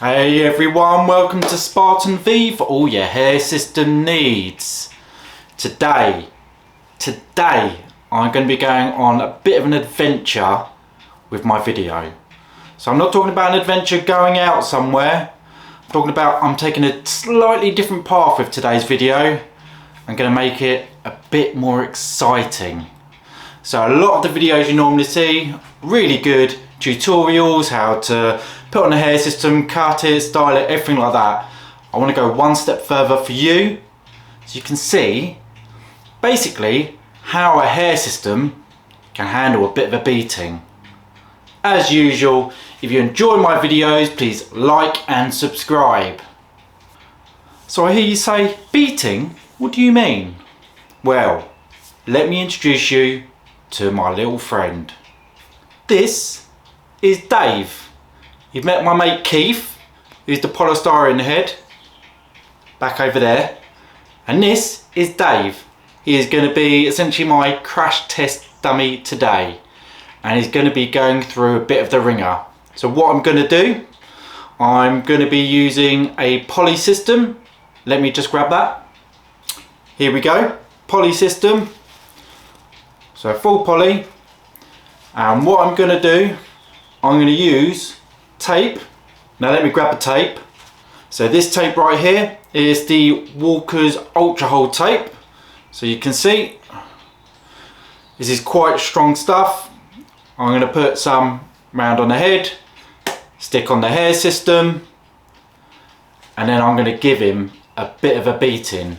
Hey everyone, welcome to Spartan V for all your hair system needs. Today I'm going to be going on a bit of an adventure with my video. So I'm not talking about an adventure going out somewhere. I'm talking about I'm taking a slightly different path with today's video. I'm going to make it a bit more exciting. So a lot of the videos you normally see, really good tutorials, how to put on a hair system, cut it, style it, everything like that. I want to go one step further for you, so you can see basically how a hair system can handle a bit of a beating. As usual, if you enjoy my videos, please like and subscribe. So I hear you say, beating? What do you mean? Well, let me introduce you to my little friend. This is Dave. You've met my mate Keith, who's the polystyrene head, back over there. And this is Dave. He is going to be essentially my crash test dummy today. And he's going to be going through a bit of the ringer. So what I'm going to do, I'm going to be using a poly system. Let me just grab that. Here we go, poly system. So full poly. And what I'm going to do, I'm going to use tape. Now let me grab the tape. So this tape right here is the Walker's Ultra Hold tape. So you can see this is quite strong stuff. I'm going to put some round on the head, stick on the hair system, and then I'm going to give him a bit of a beating.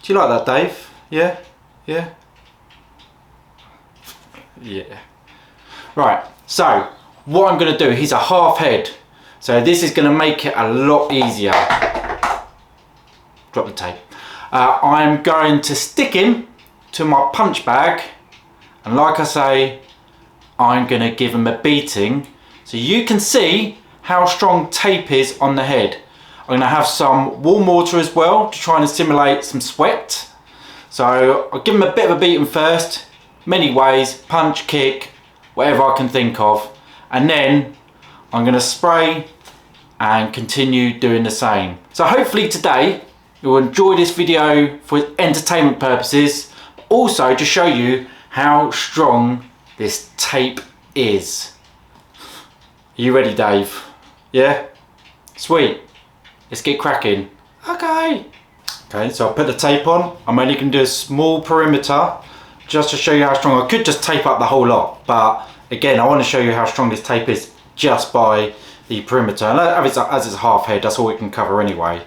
Do you like that, Dave? Yeah? Yeah? Yeah. Right, so what I'm going to do, he's a half head, so this is going to make it a lot easier. Drop the tape. I'm going to stick him to my punch bag, and like I say, I'm going to give him a beating so you can see how strong tape is on the head. I'm going to have some warm water as well to try and simulate some sweat. So I'll give him a bit of a beating first, many ways, punch, kick, whatever I can think of. And then I'm going to spray and continue doing the same. So hopefully today you'll enjoy this video for entertainment purposes, but also to show you how strong this tape is. Are you ready, Dave? Yeah? Sweet. Let's get cracking. Okay, so I'll put the tape on. I'm only going to do a small perimeter just to show you how strong. I could just tape up the whole lot, but again, I want to show you how strong this tape is just by the perimeter. And as it's a half head, that's all we can cover anyway.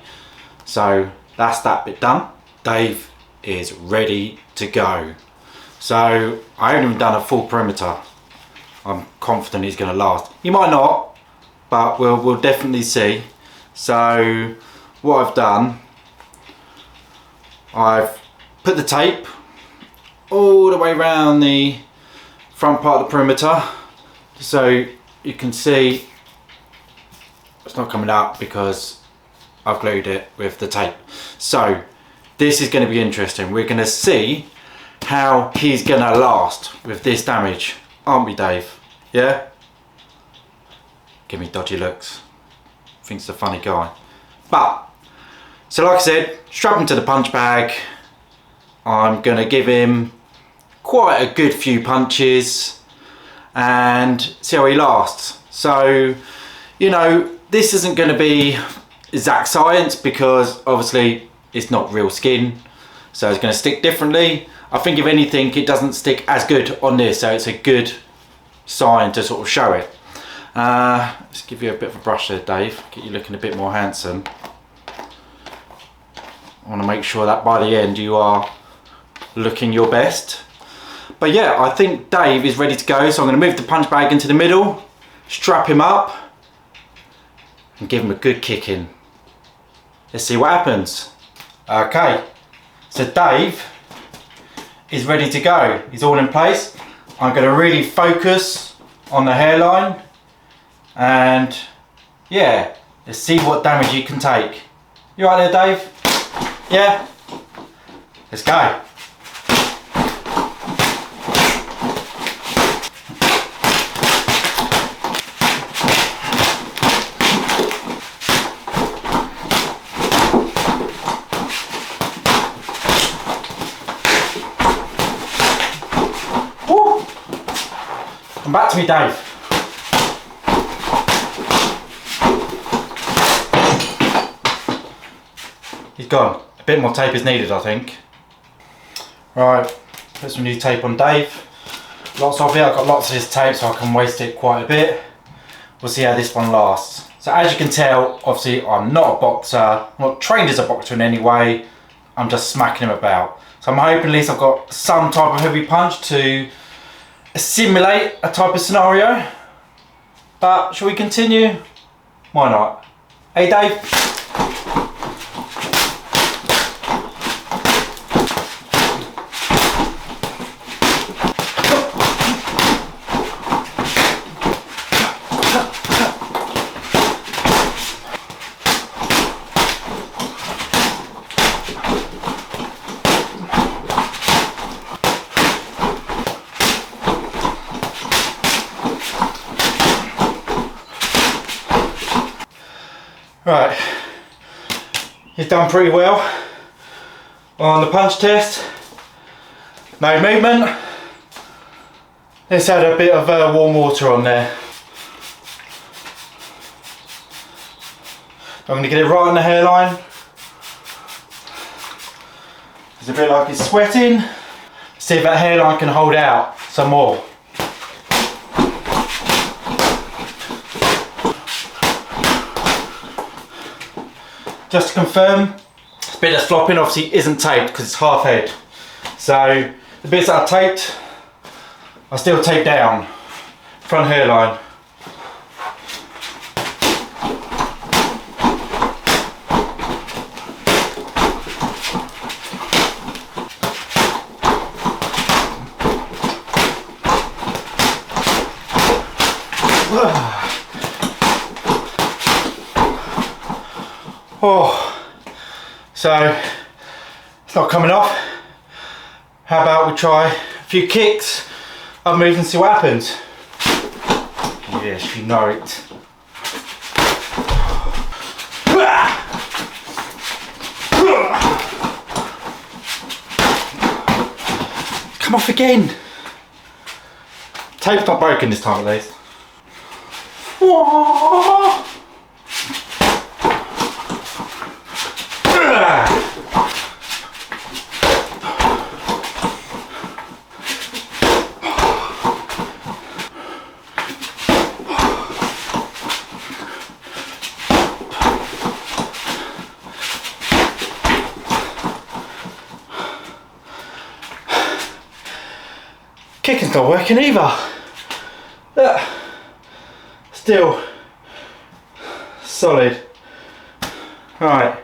So that's that bit done. Dave is ready to go. So I haven't even done a full perimeter. I'm confident he's going to last. He might not, but we'll definitely see. So what I've done, I've put the tape all the way around the front part of the perimeter, so you can see it's not coming up because I've glued it with the tape. So this is going to be interesting. We're going to see how he's going to last with this damage, aren't we, Dave? Yeah? Give me dodgy looks. Thinks a funny guy. But so like I said, strap him to the punch bag. I'm going to give him quite a good few punches and see how he lasts. So, you know, this isn't going to be exact science because obviously it's not real skin, so it's going to stick differently. I think if anything, it doesn't stick as good on this, so it's a good sign to sort of show it. Let's give you a bit of a brush there, Dave, get you looking a bit more handsome. I want to make sure that by the end you are looking your best. But yeah, I think Dave is ready to go, so I'm going to move the punch bag into the middle, strap him up and give him a good kick in. Let's see what happens. Okay, so Dave is ready to go. He's all in place. I'm going to really focus on the hairline and yeah, let's see what damage he can take. You right there, Dave? Yeah? Let's go. Come back to me, Dave. He's gone. A bit more tape is needed, I think. Right, put some new tape on Dave. Lots of it. I've got lots of this tape, so I can waste it quite a bit. We'll see how this one lasts. So as you can tell, obviously I'm not a boxer. I'm not trained as a boxer in any way. I'm just smacking him about. So I'm hoping at least I've got some type of heavy punch to simulate a type of scenario. But shall we continue? Why not? Hey Dave. Right, he's done pretty well on the punch test. No movement. Let's add a bit of warm water on there. I'm going to get it right on the hairline. It's a bit like it's sweating. See if that hairline can hold out some more. Just to confirm, this bit that's flopping obviously isn't taped because it's half head. So the bits that are taped are still taped down, front hairline. Oh, so it's not coming off. How about we try a few kicks, I'll move and see what happens. Yes, you know it. Come off again. Tape's not broken this time at least. Whoa. Kicking's not working either. Still solid. Right.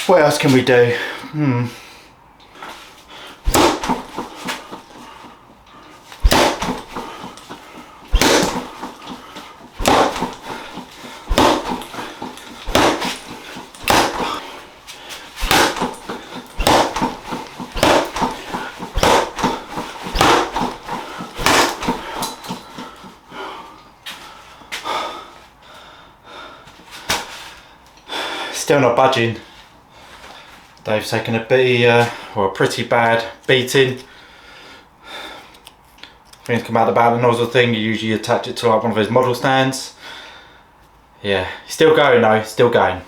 What else can we do? Still not budging. Dave's taken a pretty bad beating. Things come out about the nozzle thing, you usually attach it to like one of those model stands. Yeah, still going though, still going.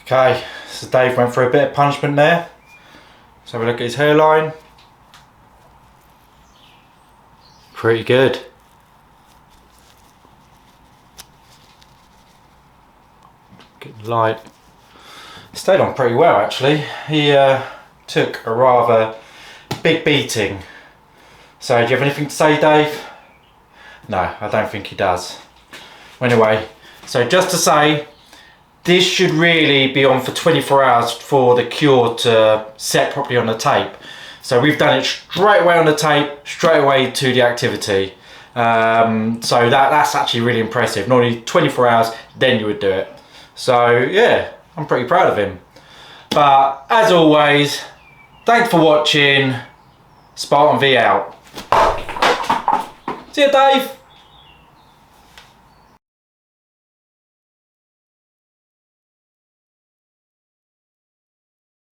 Okay, so Dave went for a bit of punishment there. Let's have a look at his hairline. Pretty good. Getting light. Stayed on pretty well actually. He took a rather big beating. So do you have anything to say, Dave? No, I don't think he does. Anyway, so just to say, this should really be on for 24 hours for the cure to set properly on the tape. So we've done it straight away on the tape, straight away to the activity. So that's actually really impressive. Normally 24 hours, then you would do it. So yeah, I'm pretty proud of him. But as always, thanks for watching. Spartan V out. See you, Dave.